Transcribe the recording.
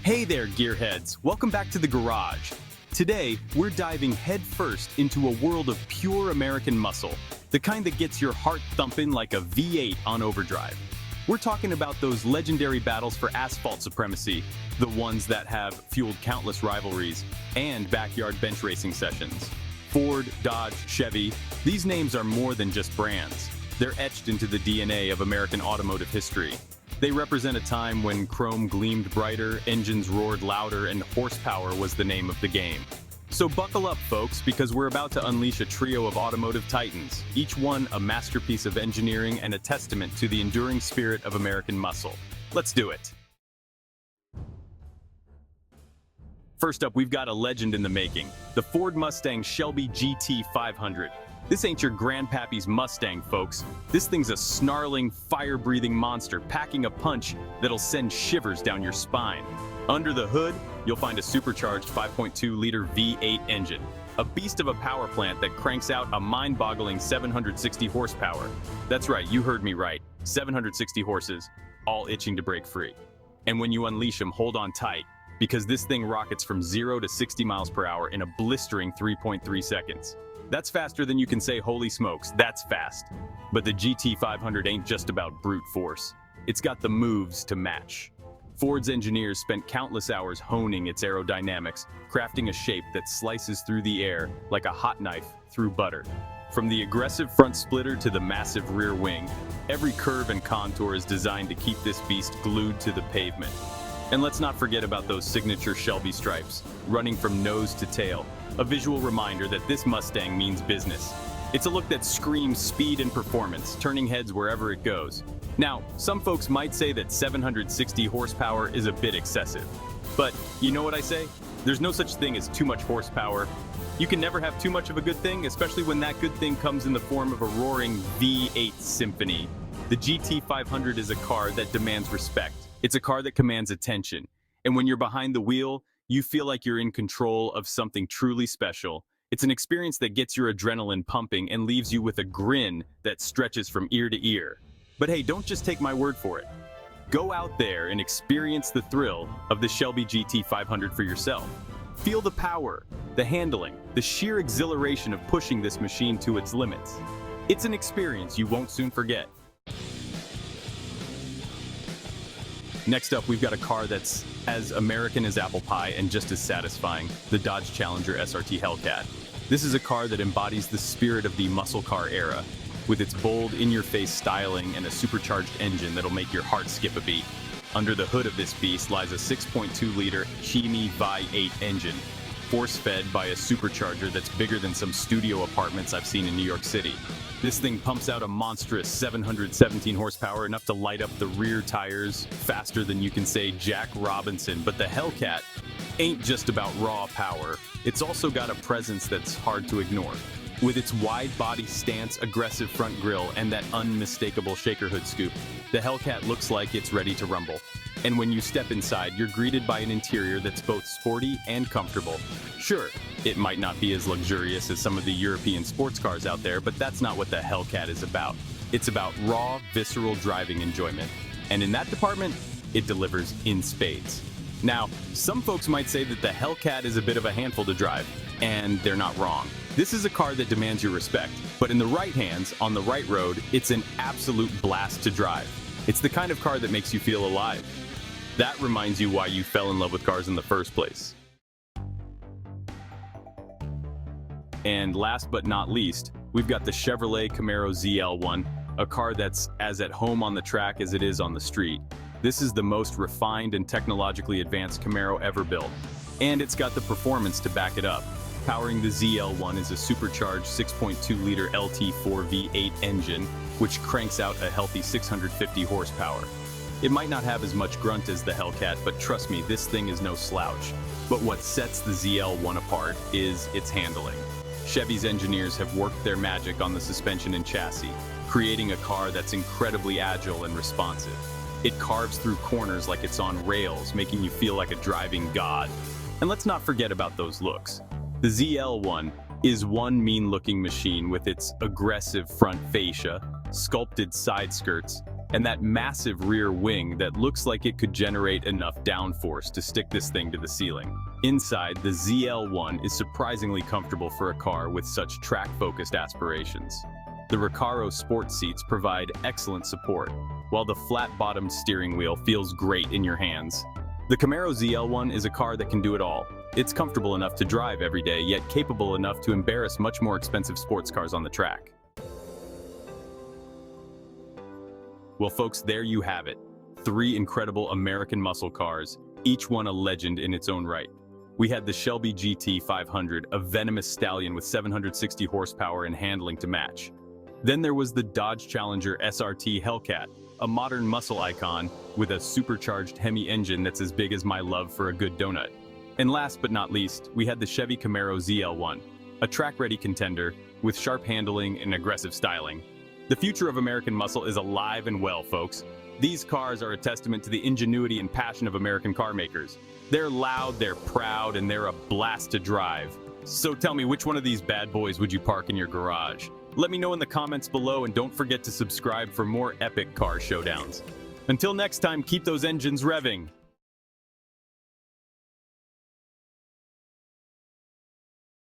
Hey there, gearheads! Welcome back to the garage. Today, we're diving headfirst into a world of pure American muscle, the kind that gets your heart thumping like a V8 on overdrive. We're talking about those legendary battles for asphalt supremacy, the ones that have fueled countless rivalries and backyard bench racing sessions. Ford, Dodge, Chevy, these names are more than just brands. They're etched into the DNA of American automotive history. They represent a time when chrome gleamed brighter, engines roared louder, and horsepower was the name of the game. So buckle up, folks, because we're about to unleash a trio of automotive titans, each one a masterpiece of engineering and a testament to the enduring spirit of American muscle. Let's do it. First up, we've got a legend in the making, the Ford Mustang Shelby GT 500. This ain't your grandpappy's Mustang, folks. This thing's a snarling, fire-breathing monster packing a punch that'll send shivers down your spine. Under the hood, you'll find a supercharged 5.2-liter V8 engine, a beast of a power plant that cranks out a mind-boggling 760 horsepower. That's right, you heard me right. 760 horses, all itching to break free. And when you unleash them, hold on tight, because this thing rockets from 0 to 60 miles per hour in a blistering 3.3 seconds. That's faster than you can say, holy smokes, that's fast. But the GT500 ain't just about brute force. It's got the moves to match. Ford's engineers spent countless hours honing its aerodynamics, crafting a shape that slices through the air like a hot knife through butter. From the aggressive front splitter to the massive rear wing, every curve and contour is designed to keep this beast glued to the pavement. And let's not forget about those signature Shelby stripes, running from nose to tail, a visual reminder that this Mustang means business. It's a look that screams speed and performance, turning heads wherever it goes. Now, some folks might say that 760 horsepower is a bit excessive. But you know what I say? There's no such thing as too much horsepower. You can never have too much of a good thing, especially when that good thing comes in the form of a roaring V8 symphony. The GT500 is a car that demands respect. It's a car that commands attention. And when you're behind the wheel, you feel like you're in control of something truly special. It's an experience that gets your adrenaline pumping and leaves you with a grin that stretches from ear to ear. But hey, don't just take my word for it. Go out there and experience the thrill of the Shelby GT500 for yourself. Feel the power, the handling, the sheer exhilaration of pushing this machine to its limits. It's an experience you won't soon forget. Next up, we've got a car that's as American as apple pie and just as satisfying, the Dodge Challenger SRT Hellcat. This is a car that embodies the spirit of the muscle car era, with its bold, in-your-face styling and a supercharged engine that'll make your heart skip a beat. Under the hood of this beast lies a 6.2-liter Chevy V8 engine, force-fed by a supercharger that's bigger than some studio apartments I've seen in New York City. This thing pumps out a monstrous 717 horsepower, enough to light up the rear tires faster than you can say Jack Robinson. But the Hellcat ain't just about raw power. It's also got a presence that's hard to ignore. With its wide body stance, aggressive front grille, and that unmistakable shaker hood scoop, the Hellcat looks like it's ready to rumble. And when you step inside, you're greeted by an interior that's both sporty and comfortable. Sure, it might not be as luxurious as some of the European sports cars out there, but that's not what the Hellcat is about. It's about raw, visceral driving enjoyment. And in that department, it delivers in spades. Now, some folks might say that the Hellcat is a bit of a handful to drive, and they're not wrong. This is a car that demands your respect, but in the right hands, on the right road, it's an absolute blast to drive. It's the kind of car that makes you feel alive. That reminds you why you fell in love with cars in the first place. And last but not least, we've got the Chevrolet Camaro ZL1, a car that's as at home on the track as it is on the street. This is the most refined and technologically advanced Camaro ever built, and it's got the performance to back it up. Powering the ZL1 is a supercharged 6.2-liter LT4 V8 engine, which cranks out a healthy 650 horsepower. It might not have as much grunt as the Hellcat, but trust me, this thing is no slouch. But what sets the ZL1 apart is its handling. Chevy's engineers have worked their magic on the suspension and chassis, creating a car that's incredibly agile and responsive. It carves through corners like it's on rails, making you feel like a driving god. And let's not forget about those looks. The ZL1 is one mean-looking machine with its aggressive front fascia, sculpted side skirts, and that massive rear wing that looks like it could generate enough downforce to stick this thing to the ceiling. Inside, the ZL1 is surprisingly comfortable for a car with such track-focused aspirations. The Recaro sport seats provide excellent support, while the flat-bottomed steering wheel feels great in your hands. The Camaro ZL1 is a car that can do it all. It's comfortable enough to drive every day, yet capable enough to embarrass much more expensive sports cars on the track. Well, folks, there you have it. 3 incredible American muscle cars, each one a legend in its own right. We had the Shelby GT 500, a venomous stallion with 760 horsepower and handling to match. Then there was the Dodge Challenger SRT Hellcat, a modern muscle icon with a supercharged Hemi engine that's as big as my love for a good donut. And last but not least, we had the Chevy Camaro ZL1, a track-ready contender with sharp handling and aggressive styling. The future of American muscle is alive and well, folks. These cars are a testament to the ingenuity and passion of American car makers. They're loud, they're proud, and they're a blast to drive. So tell me, which one of these bad boys would you park in your garage? Let me know in the comments below, and don't forget to subscribe for more epic car showdowns. Until next time, keep those engines revving.